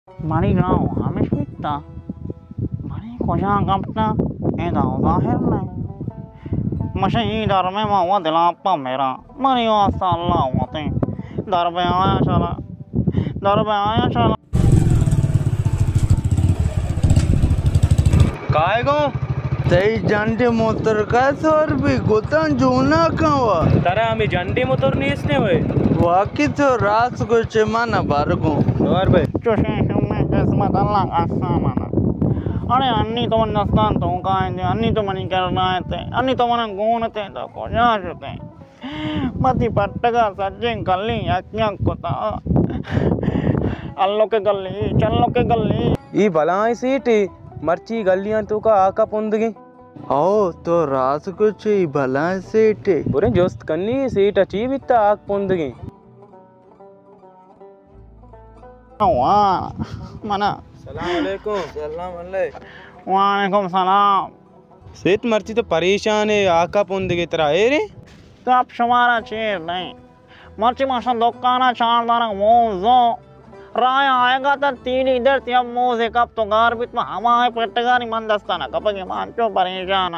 Mari now, Hamish Witta. Mari Koya Gampna, and all the hairline. Machine Darmema, what the lapa mera. Mario Sala, what thing. Darbaya Shala. Darbaya Shala. काय गो तई जंटे मोतर काय sir भी गोतन जोना कावा तारा आम्ही जंडी मोtor नेसने होय वाकी तो रास को चेमाना बारगो और भाई Joshing him, Kismat Allah Asamana. अरे अन्नी तो मन नस्तान तो कांदे अन्नी तो मनी करना है अन्नी तो मन गोनते तो कोजाते मती पट्टगा सज्जन कल्ली अक्या कोता अल्लो के गल्ली ई बलाई सीटी मर्ची गलियां तो का आका पुंदगी आओ तो रास को चे भला सेटे बुरे जोस्त कन्नी सीट अची बिता आक पुंदगी वाह मना सलाम अलैकुम वालेकुम सलाम सीट मर्ची तो परेशान है आका पुंदगी तेरा ए रे तो आप शुमारा चेर नहीं मर्ची माशा दुकाना चारदारा मोज़ो राय आएगा तो तीन इधर तिया मोज़े कब तो गार बित में हमारे पट्टगारी मंदस्ताना कपगे मांचो परेशान